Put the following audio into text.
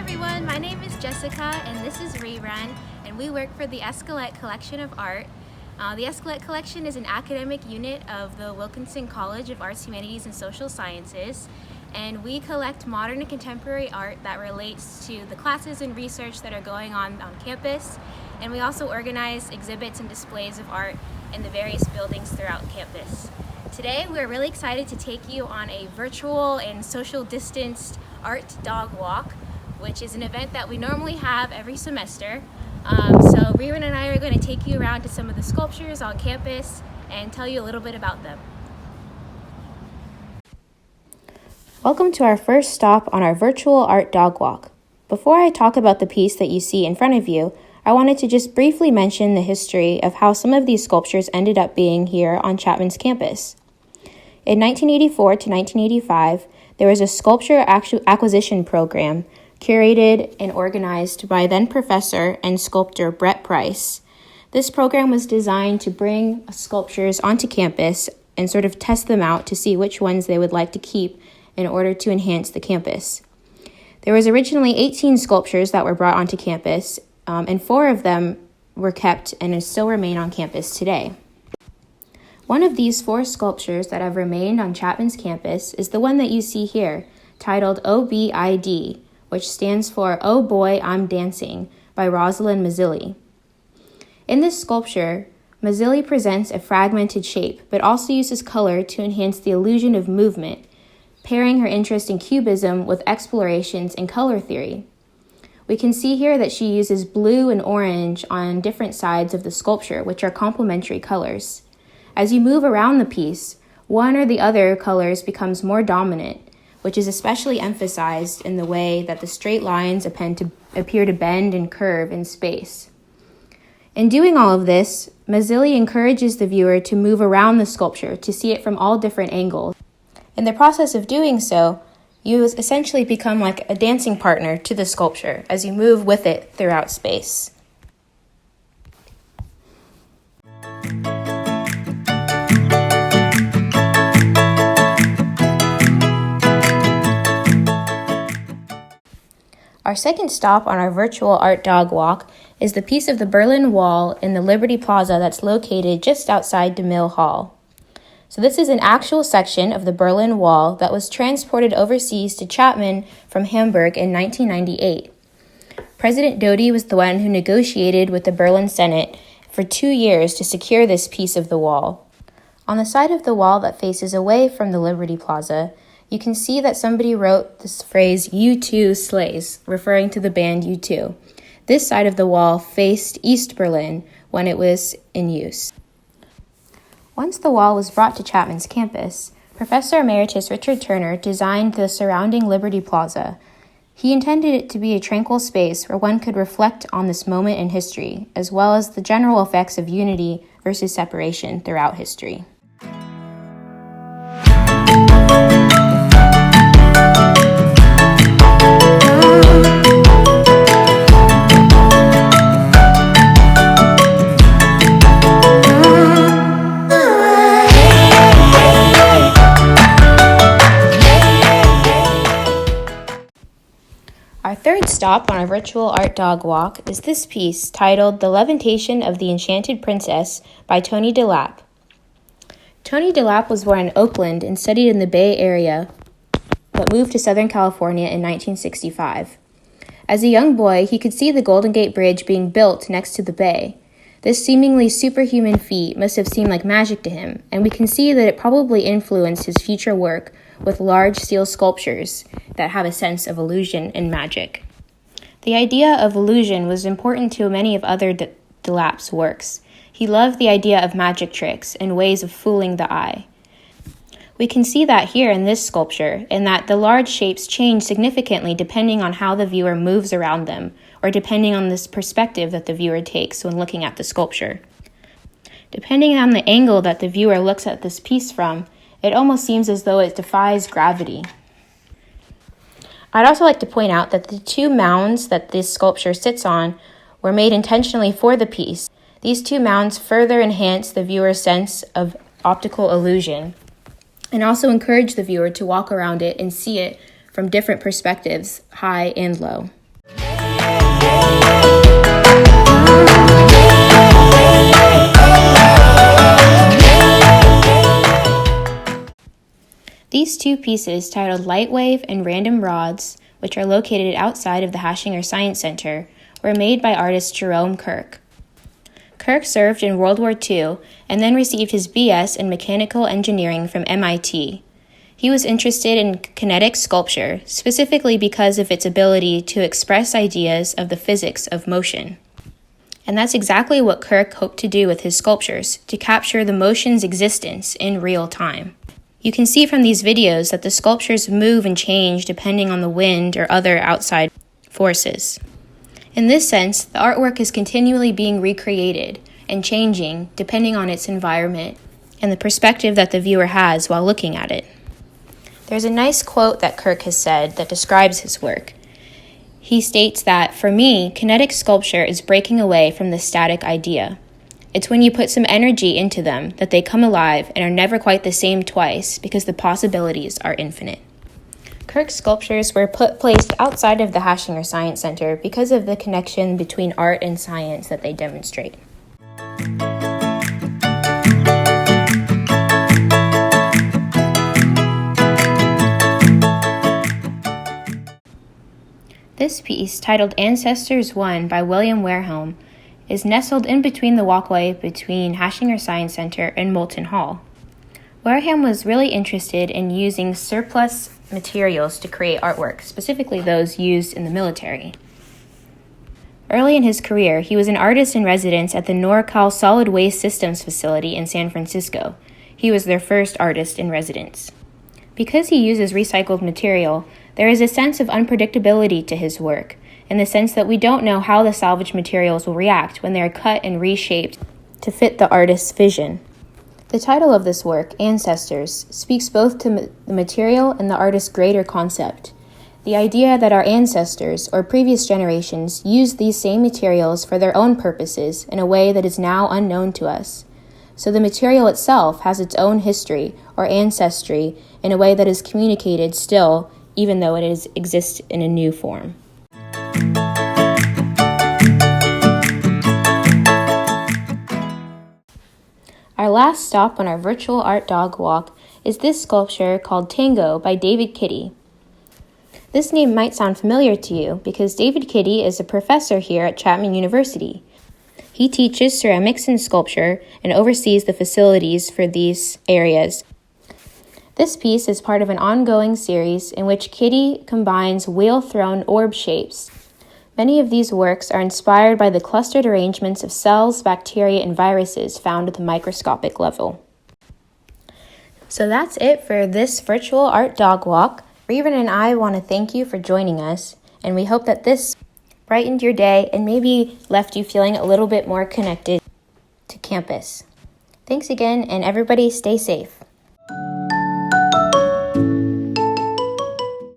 everyone, my name is Jessica and this is Rerun, and we work for the Escalette Collection of Art. The Escalette Collection is an academic unit of the Wilkinson College of Arts, Humanities, and Social Sciences, and we collect modern and contemporary art that relates to the classes and research that are going on campus, and we also organize exhibits and displays of art in the various buildings throughout campus. Today we're really excited to take you on a virtual and social distanced art dog walk, which is an event that we normally have every semester. So Rerun and I are going to take you around to some of the sculptures on campus and tell you a little bit about them. Welcome to our first stop on our virtual art dog walk. Before I talk about the piece that you see in front of you, I wanted to just briefly mention the history of how some of these sculptures ended up being here on Chapman's campus. In 1984 to 1985, there was a sculpture acquisition program curated and organized by then professor and sculptor Brett Price. This program was designed to bring sculptures onto campus and sort of test them out to see which ones they would like to keep in order to enhance the campus. There was originally 18 sculptures that were brought onto campus, and 4 of them were kept and still remain on campus today. One of these 4 sculptures that have remained on Chapman's campus is the one that you see here, titled OBID, which stands for Oh Boy, I'm Dancing, by Rosalind Mazzilli. In this sculpture, Mazzilli presents a fragmented shape, but also uses color to enhance the illusion of movement, pairing her interest in cubism with explorations in color theory. We can see here that she uses blue and orange on different sides of the sculpture, which are complementary colors. As you move around the piece, one or the other colors becomes more dominant, which is especially emphasized in the way that the straight lines appear to bend and curve in space. In doing all of this, Mazzilli encourages the viewer to move around the sculpture to see it from all different angles. In the process of doing so, you essentially become like a dancing partner to the sculpture as you move with it throughout space. Our second stop on our virtual art dog walk is the piece of the Berlin Wall in the Liberty Plaza that's located just outside DeMille Hall. So this is an actual section of the Berlin Wall that was transported overseas to Chapman from Hamburg in 1998. President Doty was the one who negotiated with the Berlin Senate for 2 years to secure this piece of the wall. On the side of the wall that faces away from the Liberty Plaza, you can see that somebody wrote this phrase, U2 slays, referring to the band U2. This side of the wall faced East Berlin when it was in use. Once the wall was brought to Chapman's campus, Professor Emeritus Richard Turner designed the surrounding Liberty Plaza. He intended it to be a tranquil space where one could reflect on this moment in history, as well as the general effects of unity versus separation throughout history. Our third stop on our virtual art dog walk is this piece titled The Levitation of the Enchanted Princess by Tony de Lappe. Tony de Lappe was born in Oakland and studied in the Bay Area, but moved to Southern California in 1965. As a young boy, he could see the Golden Gate Bridge being built next to the bay. This seemingly superhuman feat must have seemed like magic to him, and we can see that it probably influenced his future work with large steel sculptures that have a sense of illusion and magic. The idea of illusion was important to many of other de Lappe's works. He loved the idea of magic tricks and ways of fooling the eye. We can see that here in this sculpture, in that the large shapes change significantly depending on how the viewer moves around them, or depending on this perspective that the viewer takes when looking at the sculpture. Depending on the angle that the viewer looks at this piece from, it almost seems as though it defies gravity. I'd also like to point out that the 2 mounds that this sculpture sits on were made intentionally for the piece. These 2 mounds further enhance the viewer's sense of optical illusion and also encourage the viewer to walk around it and see it from different perspectives, high and low. These two pieces, titled Lightwave and Random Rods, which are located outside of the Hashinger Science Center, were made by artist Jerome Kirk. Kirk served in World War II and then received his BS in mechanical engineering from MIT. He was interested in kinetic sculpture, specifically because of its ability to express ideas of the physics of motion. And that's exactly what Kirk hoped to do with his sculptures, to capture the motion's existence in real time. You can see from these videos that the sculptures move and change depending on the wind or other outside forces. In this sense, the artwork is continually being recreated and changing depending on its environment and the perspective that the viewer has while looking at it. There's a nice quote that Kirk has said that describes his work. He states that, "For me, kinetic sculpture is breaking away from the static idea. It's when you put some energy into them that they come alive and are never quite the same twice because the possibilities are infinite." Kirk's sculptures were placed outside of the Hashinger Science Center because of the connection between art and science that they demonstrate. This piece, titled Ancestors 1 by William Wareham, is nestled in between the walkway between Hashinger Science Center and Moulton Hall. Wareham was really interested in using surplus materials to create artwork, specifically those used in the military. Early in his career, he was an artist in residence at the NorCal Solid Waste Systems facility in San Francisco. He was their first artist in residence. Because he uses recycled material, there is a sense of unpredictability to his work, in the sense that we don't know how the salvaged materials will react when they are cut and reshaped to fit the artist's vision. The title of this work, Ancestors, speaks both to the material and the artist's greater concept. The idea that our ancestors, or previous generations, used these same materials for their own purposes in a way that is now unknown to us. So the material itself has its own history, or ancestry, in a way that is communicated still, even though it exists in a new form. Our last stop on our virtual art dog walk is this sculpture called Tango by David Kitty. This name might sound familiar to you because David Kitty is a professor here at Chapman University. He teaches ceramics and sculpture and oversees the facilities for these areas. This piece is part of an ongoing series in which Kitty combines wheel-thrown orb shapes. Many of these works are inspired by the clustered arrangements of cells, bacteria, and viruses found at the microscopic level. So that's it for this virtual art dog walk. Rerun and I want to thank you for joining us, and we hope that this brightened your day and maybe left you feeling a little bit more connected to campus. Thanks again, and everybody stay safe.